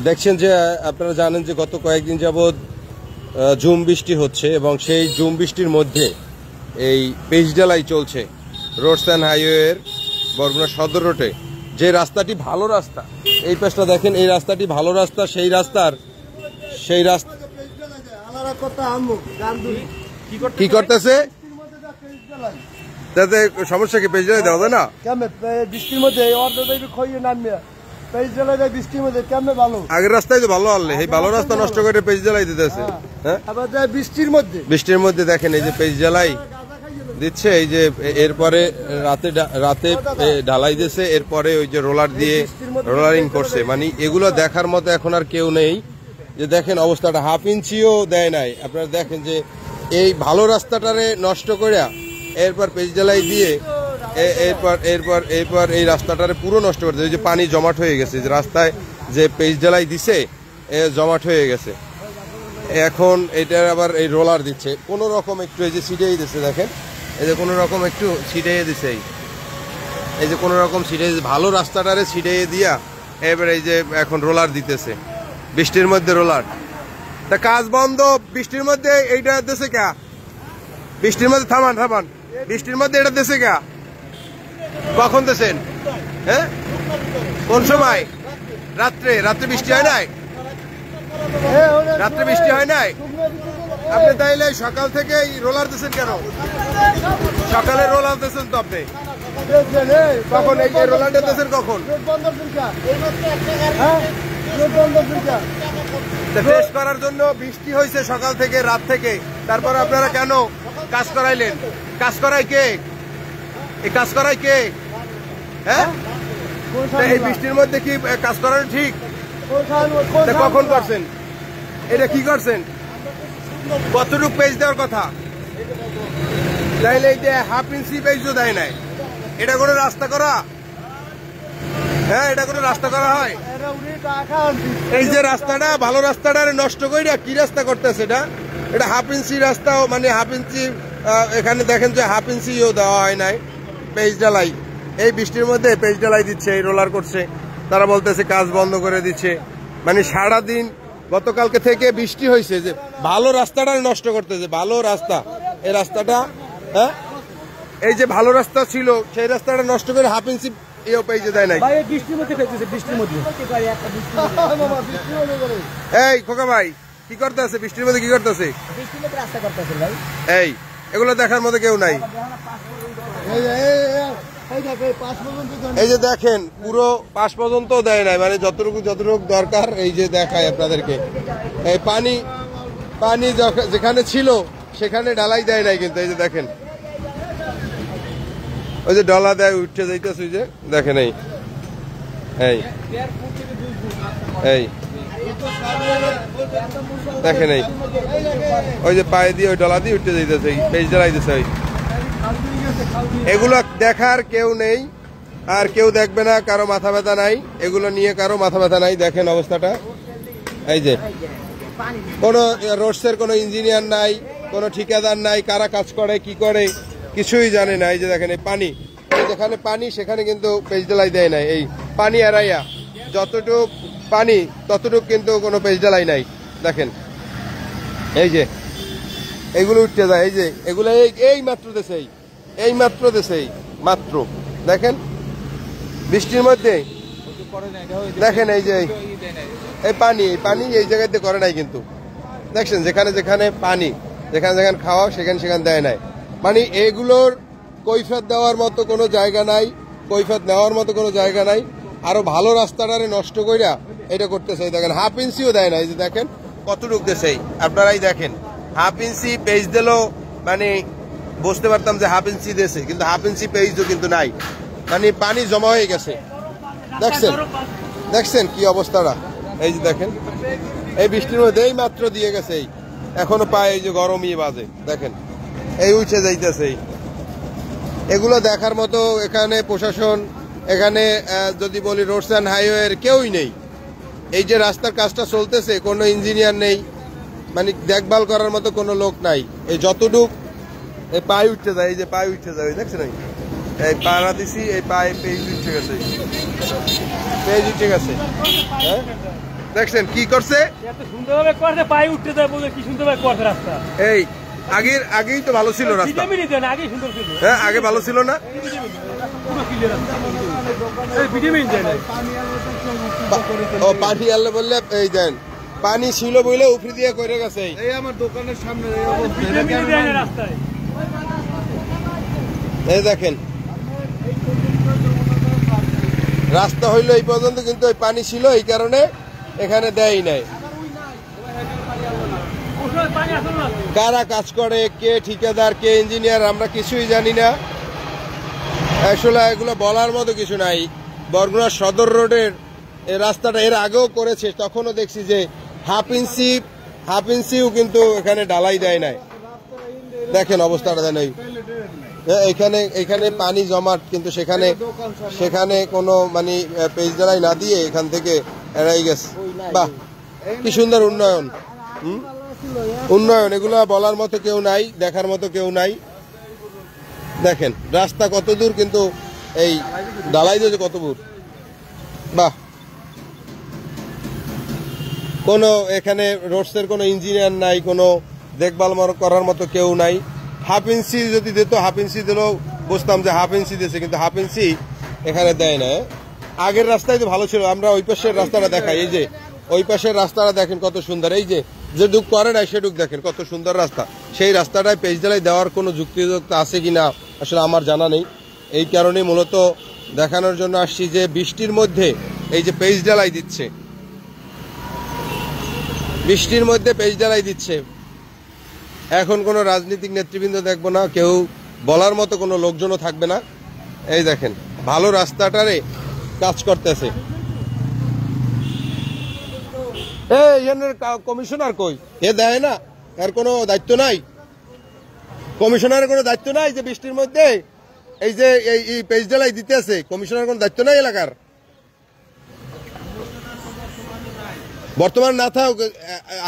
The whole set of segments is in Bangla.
দেখছেন যে আপনারা জানেন যে গত কয়েকদিন যাবৎ ঝুম বৃষ্টি হচ্ছে এবং সেই ঝুম বৃষ্টির মধ্যে এই পেজডালাই চলছে রোডস অ্যান্ড হাইওয়ের বরগুনা সদর রোডে যে রাস্তাটি ভালো রাস্তা, এই পেজটা দেখেন, এই রাস্তাটি ভালো রাস্তা, সেই রাস্তা কি করতেছে? তাতে সমস্যা কি? পেজডালাই দেওয়া যায় না বৃষ্টির মধ্যে আগের রাস্তায় তো ভালো আনলে এই ভালো রাস্তা নষ্ট করে পেজ জ্বালাই দিতেছে। হ্যাঁ, বৃষ্টির মধ্যে দেখেন এই যে পেজ জ্বালাই দিচ্ছে, এই যে এরপরে রাতে ঢালাই দিয়েছে, এরপরে ওই যে রোলার দিয়ে রোলারিং করছে। মানে এগুলো দেখার মতো এখন আর কেউ নেই। যে দেখেন অবস্থাটা, হাফ ইঞ্চিও দেয় নাই। আপনারা দেখেন যে এই ভালো রাস্তাটারে নষ্ট করে এরপর পেজ জ্বালাই দিয়ে এরপর এই রাস্তাটারে পুরো নষ্ট করছে। ওই যে পানি জমাট হয়ে গেছে, যে রাস্তায় যে পেজ ঢালাই দিছে জমাট হয়ে গেছে। এখন এটার আবার এই রোলার দিচ্ছে কোনো রকম একটু, এই যে ছিটিয়ে দিচ্ছে, দেখেন এই যে কোনো রকম একটু ছিটিয়ে দিছে, এই যে কোনো রকম ছিটিয়ে, ভালো রাস্তাটারে ছিটিয়ে দিয়া এবার এই যে এখন রোলার দিতেছে বৃষ্টির মধ্যে। রোলার তা কাজ বন্ধ বৃষ্টির মধ্যে, এইটা দিছে কে? বৃষ্টির মধ্যে থামান বৃষ্টির মধ্যে এটা দিছে কে? কখন দেন? হ্যাঁ, কোন সময়? রাত্রে বৃষ্টি হয় নাই? রাত্রে বৃষ্টি হয় নাই? আপনি তাইলে সকাল থেকে রোলার দিচ্ছেন কেন? সকালে রোলার দিচ্ছেন তো আপনি, কখন এই রোলারটা দিচ্ছেন কখন? টেস্ট করার জন্য বৃষ্টি হয়েছে সকাল থেকে, রাত থেকে, তারপর আপনারা কেন কাজ করাইলেন? কাজ করাই কে? এই কাজ করাই কে? হ্যাঁ, এই বৃষ্টির মধ্যে কি কাজ করানো ঠিক? কখন করছেন এটা? কি করছেন? কতটুকু পেজ দেওয়ার কথা? তাইলে এই যে হাফ ইঞ্চি পেজও দেয় নাই, এটা কোনো রাস্তা করা? হ্যাঁ, এটা কোনো রাস্তা করা হয়? এই যে রাস্তাটা ভালো রাস্তাটা নষ্ট করে কি রাস্তা করতেছে? এটা হাফ ইঞ্চি রাস্তা, মানে হাফ ইঞ্চি, এখানে দেখেন যে হাফ ইঞ্চিও দেওয়া হয় নাই পেজ ঢালাই। এই বৃষ্টির মধ্যে পেজ ঢালাই দিচ্ছে, এই রোলার করছে, তারা বলতেছে কাজ বন্ধ করে দিচ্ছে। মানে সারাদিন গতকালকে থেকে বৃষ্টি হয়েছে, যে ভালো রাস্তাটা নষ্ট করতেছে। ভালো রাস্তা, এই রাস্তাটা, হ্যাঁ, এই যে ভালো রাস্তা ছিল সেই রাস্তাটা নষ্ট করে হাফ ইঞ্চি এও পেজে দেয় নাই। এই খোকা ভাই কি করতেছে বৃষ্টির মধ্যে? কি করতেছে? এই এগুলো দেখার মতো কেউ নাই। এই যে দেখেন পুরো পাশ পর্যন্ত দেয় নাই, মানে যতটুকু দরকার এই যে দেখায় আপনাদেরকে। এই পানি যেখানে ছিল সেখানে ঢালাই দেয় নাই, কিন্তু এই যে দেখেন ওই যে ডলা দেয় উঠে যাইতেছে, ওই যে দেখেন এই দেখেন ওই যে পায়ে দিয়ে ওই ডলা দিয়ে উঠে যাইতেছে, পেজ ঢালাইতেছে। এগুলো দেখার কেউ নেই, আর কেউ দেখবে না, কারো মাথা ব্যথা নাই, এগুলো নিয়ে কারো মাথা ব্যথা নাই। দেখেন অবস্থাটা, এই যে কোনো রোডসের কোনো ইঞ্জিনিয়ার নাই, কোনো ঠিকাদার নাই, কারা কাজ করে কি করে কিছুই জানে না। এই যে দেখেন এই পানি, যেখানে পানি সেখানে কিন্তু পেজ ঢালাই দেয় নাই। এই পানি এড়াইয়া যতটুক পানি ততটুক কিন্তু কোনো পেজ ঢালাই নাই। দেখেন এই যে এইগুলো উঠতে যায়, এই যে এগুলো এই মাত্র দেশে, এই মাত্র দেশে মাত্র দেখেন বৃষ্টির মধ্যে দেখেন এই যে এই পানি এই জায়গাতে করে নাই, কিন্তু দেখছেন যেখানে পানি, যেখানে খাওয়া সেখানে দেয় নাই। মানে এগুলোর কৈফিয়ত দেওয়ার মতো কোনো জায়গা নাই, কৈফিয়ত নেওয়ার মতো কোনো জায়গা নাই। আরো ভালো রাস্তাটারে নষ্ট কইরা এটা করতেছে। দেখেন হাফ ইঞ্চিও দেয় না, এই যে দেখেন কতটুক দেশে, আপনারাই দেখেন হাফ ইঞ্চি পেজ দিলো, মানে বুঝতে পারতাম যে হাফ ইঞ্চি দেশে, কিন্তু হাফ ইঞ্চি পেজও কিন্তু নাই, মানে পানি জমা হয়ে গেছে। দেখছেন কি অবস্থাটা? এই যে দেখেন এই বৃষ্টির মধ্যে এই মাত্র দিয়ে গেছে, এখনো পায় এই যে গরমই বাজে, দেখেন এই উঠে যাইতেছে। এগুলো দেখার মতো এখানে প্রশাসন, এখানে যদি বলি রোডস অ্যান্ড হাইওয়ের কেউই নেই। এই যে রাস্তার কাজটা চলতেছে কোনো ইঞ্জিনিয়ার নেই, মানে দেখভাল করার মতো কোনো লোক নাই। এই যতটুক এই পায়ে উঠতে যায়, এই যে পায়ে উঠতে যায়, দেখছেন এই পাড়া দিছি, এই পায়ে পেজ উঠে গেছে, হ্যাঁ দেখছেন কি করছে, এত সুন্দরভাবে করতে পায়ে উঠতে যায় বলে কি সুন্দরভাবে করতে রাস্তা। এই আগেই তো ভালো ছিল রাস্তা, আগে সুন্দর ছিল, হ্যাঁ আগে ভালো ছিল না। পুরো ক্লিয়ার রাস্তা, এই ভিটামিন দেয় না। ও পানি আনলে বললে এই দেন, পানি ছিল বলে উপরে দিয়ে করে গেছে। এই আমার দোকানের সামনে ভিটামিন দেয় না রাস্তায়। এই দেখেন রাস্তা হইলো এই পর্যন্ত, কিন্তু ওই পানি ছিল এই কারণে এখানে দেয় নাই। কারা কাজ করে, কে ঠিকাদার, কে ইঞ্জিনিয়ার, আমরা কিছুই জানি না। আসলে এগুলো বলার মতো কিছু নাই। বরগুনা সদর রোডের এই রাস্তাটা এর আগেও করেছে, তখনও দেখছি যে হাফ ইঞ্চিও কিন্তু এখানে ঢালাই দেয় নাই। দেখেন অবস্থাটা দেন, এখানে পানি জমাট, কিন্তু সেখানে কোনো মানে পেজ ঢালাই না দিয়ে এখান থেকে এড়াই গেছে। বাহ কি সুন্দর উন্নয়ন, এগুলো বলার মতো কেউ নাই, দেখার মতো কেউ নাই। দেখেন রাস্তা কত দূর, কিন্তু এই ঢালাই দিয়েছে কত দূর। বাহ, কোনো এখানে রোডসের কোনো ইঞ্জিনিয়ার নাই, কোনো দেখভাল করার মতো কেউ নাই। হাফ ইঞ্চি যদি দিত, হাফ ইঞ্চি দিলেও বুঝতাম যে হাফ ইঞ্চি দিয়েছে, কিন্তু হাফ ইঞ্চি এখানে দেয় না। আগের রাস্তায় তো ভালো ছিল। আমরা ওই পাশের রাস্তাটা দেখাই, এই যে ওই পাশের রাস্তাটা দেখেন কত সুন্দর। এই যে ডুক করে নাই সেডুক দেখেন কত সুন্দর রাস্তা। সেই রাস্তাটায় পেজ ঢালাই দেওয়ার কোনো যুক্তিযুক্ত আছে কিনা আসলে আমার জানা নেই। এই কারণে মূলত দেখানোর জন্য আসছি যে বৃষ্টির মধ্যে এই যে পেজ ঢালাই দিচ্ছে, বৃষ্টির মধ্যে পেজ ঢালাই দিচ্ছে। এখন কোনো রাজনৈতিক নেতৃবৃন্দ দেখবো না, কেউ বলার মতো কোনো লোকজনও থাকবে না। এই দেখেন ভালো রাস্তাটারে কাজ করতেছে। কমিশনার কই, এ দেয় না, এর কোনো দায়িত্ব নাই। কমিশনারের কোনো দায়িত্ব নাই যে বৃষ্টির মধ্যে এই যে এই পেজ ঢালাই দিতে আছে, কমিশনারের কোনো দায়িত্ব নাই এলাকার। বর্তমান না থাক,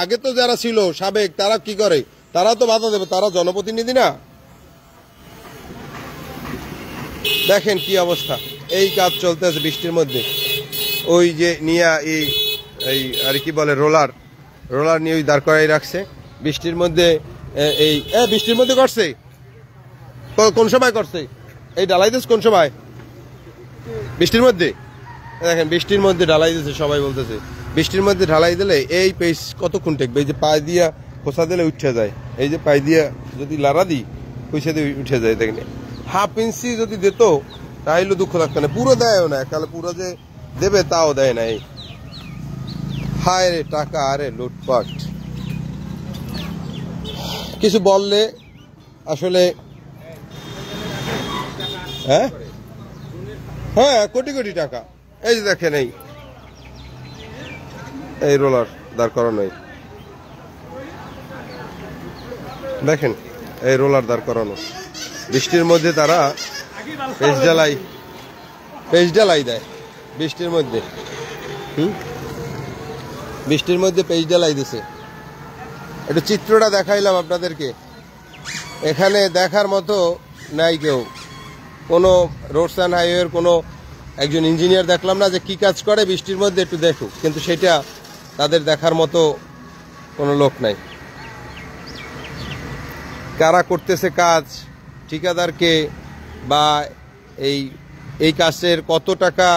আগে তো যারা ছিল সাবেক, তারা কি করে, তারা তো বাধা দেবে, তারা জনপ্রতিনিধি না। দেখেন কি অবস্থা, এই কাজ চলতে আছে বৃষ্টির মধ্যে। ওই যে নিয়ে এই আর কি বলে রোলার নিয়ে ওই দাঁড় করাই রাখছে বৃষ্টির মধ্যে। এই বৃষ্টির মধ্যে করছে, কোন সময় করছে এই ঢালাই দিচ্ছে, কোন সময় বৃষ্টির মধ্যে। দেখেন বৃষ্টির মধ্যে ঢালাই দিচ্ছে, সবাই বলতেছে বৃষ্টির মধ্যে ঢালাই দিলে এই পেজ কতক্ষণ টেকবে। এই যে পায়ে দিয়া খোসা দিলে উঠে যায়, এই যে পায়ে দিয়া যদি লাড়া দিই পয়সা দিয়ে উঠে যায়। দেখেন হাফ ইঞ্চি যদি দিত তাহলে দুঃখ লাগতো না, পুরো দেয়ও না, তাহলে পুরো যে দেবে তাও দেয় না। এই হায় রে টাকা, আরে লুটপাট। কিছু বললে আসলে হ্যাঁ কোটি কোটি টাকা। এই যে দেখেন এই রোলার দাঁড় করানো, দেখেন এই রোলার দাঁড় করানো, বৃষ্টির মধ্যে তারা পেজ ঢালাই দেয় বৃষ্টির মধ্যে। বৃষ্টির মধ্যে পেজ ঢালাই দিছে। একটু চিত্রটা দেখাইলাম আপনাদেরকে, এখানে দেখার মতো নাই কেউ। কোনো রোডস অ্যান্ড হাইওয়ের কোনো একজন ইঞ্জিনিয়ার দেখলাম না যে কি কাজ করে বৃষ্টির মধ্যে একটু দেখুক, কিন্তু সেটা তাদের দেখার মতো কোনো লোক নাই। কারা করতেছে কাজ, ঠিকাদারকে বা এই কাজের কত টাকা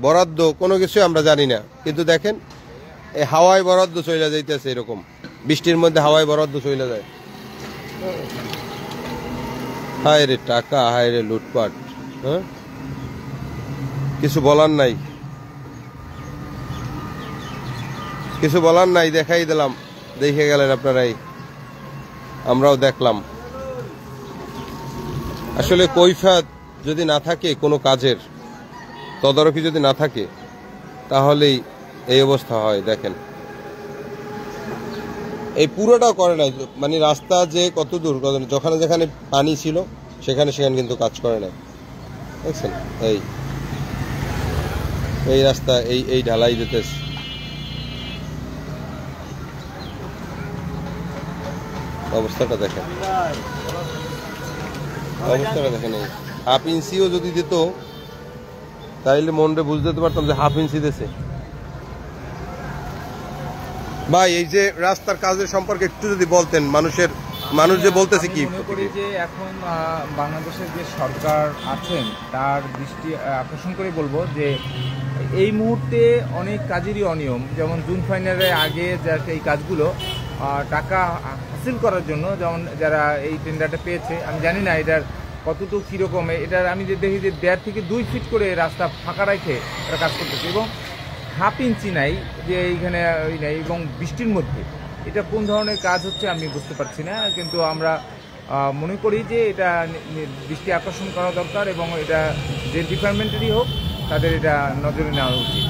বরাদ্দ, কোনো কিছু আমরা জানি না। কিন্তু দেখেন এই হাওয়ায় বরাদ্দ চলে যাইতেছে, এরকম বৃষ্টির মধ্যে হাওয়ায় বরাদ্দ চলে যায়। হায় রে টাকা, হায় রে লুটপাট। হ্যাঁ কিছু বলার নাই, কিছু বলার নাই, দেখাই দিলাম, দেখে গেলেন আপনারাই, আমরাও দেখলাম। আসলে কৈফিয়ত যদি না থাকে কোনো কাজের, তদারকি যদি না থাকে, তাহলেই এই অবস্থা হয়। দেখেন এই পুরোটাও করে নাই, মানে রাস্তা যে কত দূর, যেখানে পানি ছিল সেখানে কিন্তু কাজ করে নাই। দেখছেন এই রাস্তা এই ঢালাই দিতেছে। অবস্থাটা দেখেন, এই হাফ ইঞ্চিও যদি দিত তাইলে মনটা বুঝতে পারতাম যে হাফ ইঞ্চি দিয়েছে। ভাই এই যে রাস্তার কাজের সম্পর্কে একটু যদি বলতেন, মানুষ যে বলতেছে কি মনে করি যে এখন বাংলাদেশের যে সরকার আছেন তার দৃষ্টি আকর্ষণ করে বলবো যে এই মুহূর্তে অনেক কাজেরই অনিয়ম, যেমন জুন ফাইনালের আগে যা এই কাজগুলো টাকা হাসিল করার জন্য, যেমন যারা এই টেন্ডারটা পেয়েছে, আমি জানি না এটার কতটুকু কীরকম, এটার আমি যে দেখি যে 1.5 থেকে 2 ফিট করে রাস্তা ফাঁকা রেখে তারা কাজ করতেছে, এবং 1/2 ইঞ্চি নাই যে এইখানে নাই, এবং বৃষ্টির মধ্যে এটা কোন ধরনের কাজ হচ্ছে আমি বুঝতে পারছি না। কিন্তু আমরা মনে করি যে এটা দৃষ্টি আকর্ষণ করা দরকার, এবং এটা যে ডিপার্টমেন্টেরই হোক তাদের এটা নজরে নেওয়া উচিত।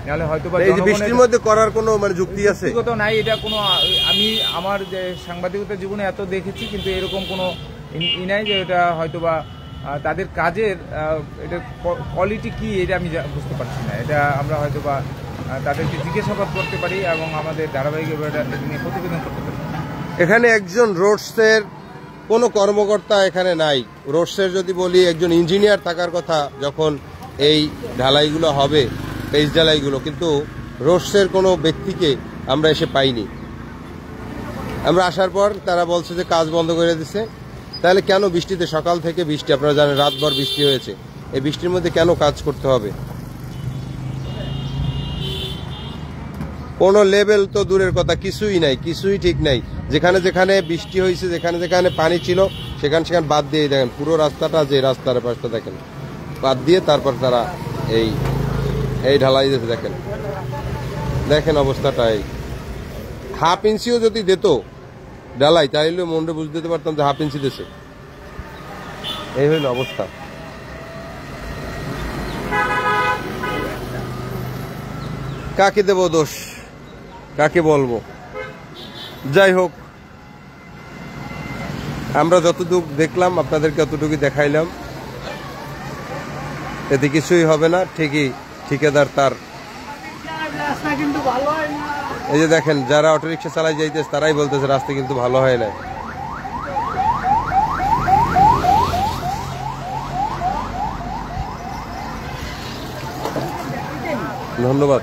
নাহলে হয়তো বা এই যে বৃষ্টির মধ্যে করার কোনো মানে যুক্তি আছে? যুক্তিগত নাই এটা কোনো, আমি আমার যে সাংবাদিকতা জীবনে এত দেখেছি, কিন্তু এরকম কোনো নাই যে এটা হয়তো বা তাদের কাজের এটা কোয়ালিটি কি এটা আমি বুঝতে পারছি না। এটা আমরা হয়তো বা তাদেরকে জিজ্ঞাসাবাদ করতে পারি এবং আমাদের ধারাবাহিকভাবে এটা নিয়ে প্রতিবেদন করতে পারি। এখানে একজন রোডসের কোনো কর্মকর্তা এখানে নাই। রোডসের যদি বলি একজন ইঞ্জিনিয়ার থাকার কথা যখন এই ঢালাইগুলো হবে, পেজ ঢালাইগুলো, কিন্তু রোডসের কোনো ব্যক্তিকে আমরা এসে পাইনি। আমরা আসার পর তারা বলছে যে কাজ বন্ধ করে দিছে। তাহলে কেন বৃষ্টিতে, সকাল থেকে বৃষ্টি, আপনারা জানেন রাতভর বৃষ্টি হয়েছে, এই বৃষ্টির মধ্যে কেন কাজ করতে হবে? কোনো লেভেল তো দূরের কথা, কিছুই নাই, কিছুই ঠিক নাই। যেখানে যেখানে বৃষ্টি হয়েছে, যেখানে যেখানে পানি ছিল, সেখানে বাদ দিয়ে দেখেন পুরো রাস্তাটা, যে রাস্তার পাশটা দেখেন বাদ দিয়ে তারপর তারা এই ঢালাই দিয়েছে। দেখেন দেখেন অবস্থাটা, এই 1/2 ইঞ্চিও যদি দিত ঢালাই তাহলে মনটা বুঝতে পারতাম যে 1/2 ইঞ্চি দিয়েছে। এই হইল অবস্থা। কাকে দেব দোষ, কাকে বলবো? যাই হোক, আমরা যতটুকু দেখলাম আপনাদেরকে অতটুকু দেখাইলাম। এতে কিছুই হবে না, ঠিকই ঠিকাদার তার, এই যে দেখেন যারা অটোরিকশা চালাই যাইতেছে তারাই বলতেছে রাস্তা কিন্তু ভালো হয় না। ধন্যবাদ।